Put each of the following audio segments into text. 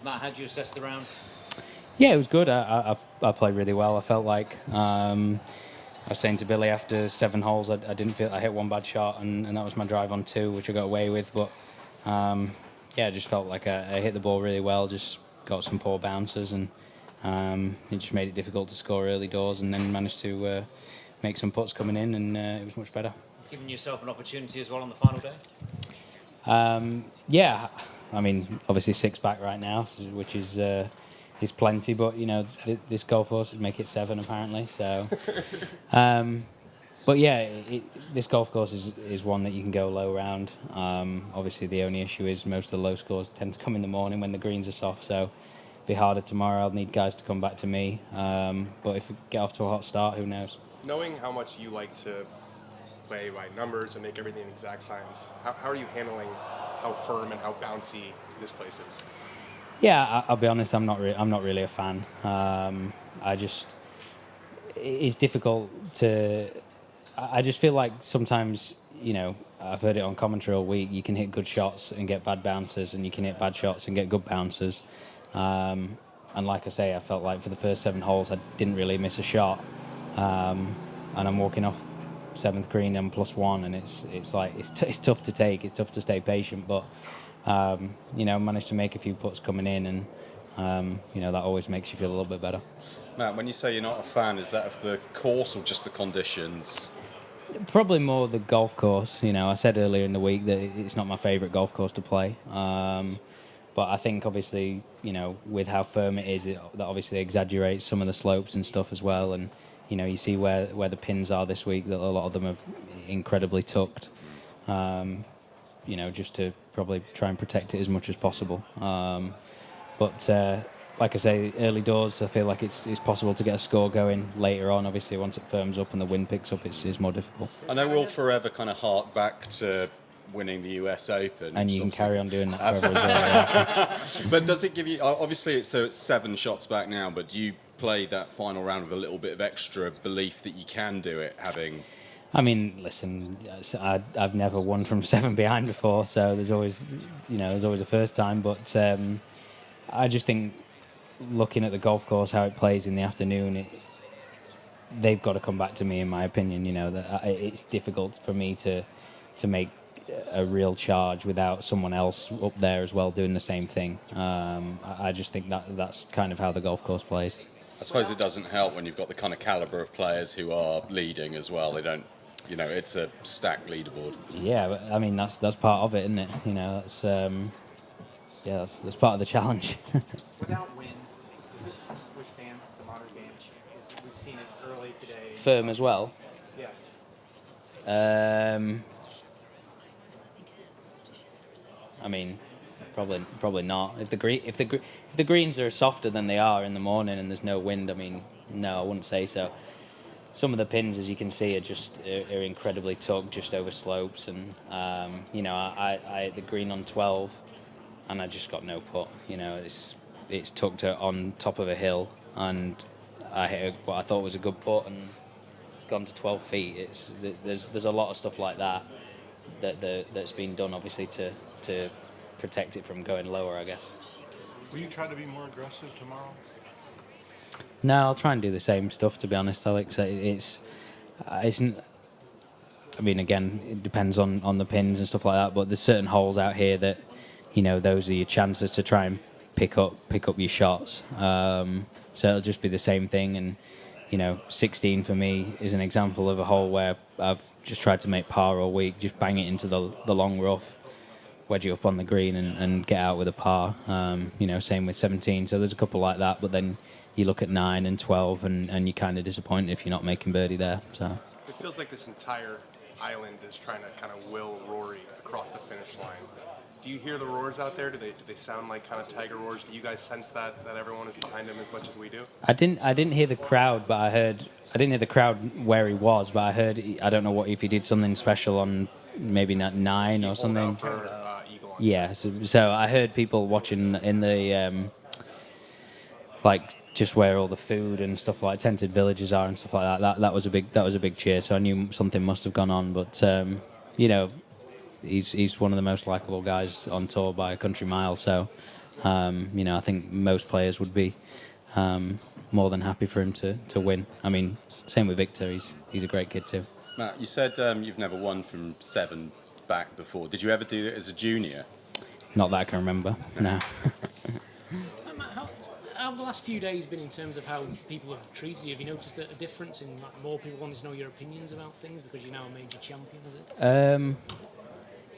Matt, how do you assess the round? Yeah, it was good. I played really well. I felt like I was saying to Billy after 7 holes, I didn't feel I hit one bad shot, and that was my drive on 2, which I got away with. But yeah, I just felt like I hit the ball really well. Just got some poor bounces, and it just made it difficult to score early doors. And then managed to make some putts coming in, and it was much better. Giving yourself an opportunity as well on the final day? Yeah, I mean, obviously 6 back right now, which is plenty. But this golf course would make it 7 apparently. So, but yeah, this golf course is one that you can go low round. Obviously, the only issue is most of the low scores tend to come in the morning when the greens are soft. So, be harder tomorrow. I'll need guys to come back to me. But if we get off to a hot start, who knows? Knowing how much you like to play by numbers and make everything exact science, how are you handling how firm and how bouncy this place is? Yeah, I'll be honest. I'm not really a fan. It's difficult to. I just feel like sometimes, I've heard it on commentary all week. You can hit good shots and get bad bounces, and you can hit bad shots and get good bounces. And like I say, I felt like for the first 7 holes, I didn't really miss a shot. And I'm walking off 7th green and +1, and it's tough to take. It's tough to stay patient, but managed to make a few putts coming in, and that always makes you feel a little bit better. Matt, when you say you're not a fan, is that of the course or just the conditions? Probably more the golf course. I said earlier in the week that it's not my favourite golf course to play. But I think obviously, with how firm it is, that obviously exaggerates some of the slopes and stuff as well. And, you see where the pins are this week, that a lot of them are incredibly tucked, just to probably try and protect it as much as possible. But like I say, early doors, I feel like it's possible to get a score going later on. Obviously, once it firms up and the wind picks up, it's more difficult. I know we'll forever kind of hark back to winning the US Open. And you can carry on doing that forever as well. Yeah. But does it give you, obviously it's 7 shots back now, but do you play that final round with a little bit of extra belief that you can do it, having... I mean, listen, I've never won from 7 behind before, so there's always a first time. But I just think, looking at the golf course, how it plays in the afternoon, they've got to come back to me, in my opinion. That it's difficult for me to make a real charge without someone else up there as well doing the same thing. I just think that's kind of how the golf course plays. I suppose it doesn't help when you've got the kind of calibre of players who are leading as well. They don't, it's a stacked leaderboard. Yeah, but I mean that's part of it, isn't it? That's part of the challenge. Without wind, does this withstand the modern game? We've seen it early today. Firm as well. Yes. I mean, probably not. If the greens are softer than they are in the morning and there's no wind, I mean, no, I wouldn't say so. Some of the pins, as you can see, are incredibly tugged just over slopes, and I hit the green on 12, and I just got no putt. It's tucked on top of a hill, and I hit what I thought was a good putt, and it's gone to 12 feet. There's a lot of stuff like that's been done, obviously, to protect it from going lower, I guess. Will you try to be more aggressive tomorrow? No, I'll try and do the same stuff, to be honest, Alex. I mean, again, it depends on the pins and stuff like that, but there's certain holes out here that, those are your chances to try and pick up your shots. So it'll just be the same thing, and 16 for me is an example of a hole where I've just tried to make par all week, just bang it into the long rough, wedge it up on the green, and get out with a par. Same with 17. So there's a couple like that, but then you look at 9 and 12, and you're kind of disappointed if you're not making birdie there. So it feels like this entire island is trying to kind of will Rory across the finish line. Do you hear the roars out there? Do they sound like kind of Tiger roars? Do you guys sense that everyone is behind him as much as we do? I didn't hear the crowd, but I didn't hear the crowd where he was, but I heard, I don't know if he did something special on maybe not 9 or something. For, Eagle on yeah, so I heard people watching in the just where all the food and stuff like tented villages are and stuff like that. That was a big cheer. So I knew something must have gone on. But he's one of the most likable guys on tour by a country mile. So I think most players would be more than happy for him to win. I mean, same with Victor. He's a great kid too. Matt, you said you've never won from 7 back before. Did you ever do it as a junior? Not that I can remember. No. Matt, how have the last few days been in terms of how people have treated you? Have you noticed a difference in more people wanting to know your opinions about things because you're now a major champion? Is it?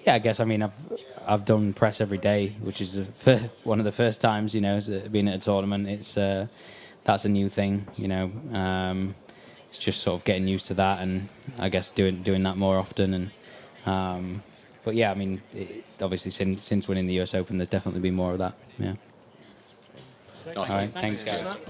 Yeah, I guess. I mean, I've done press every day, which is one of the first times, being at a tournament. It's that's a new thing, It's just sort of getting used to that, and I guess doing that more often. And but yeah, I mean, obviously since winning the US Open, there's definitely been more of that. Yeah. Great. Nice All one. right, thanks guys. Matt.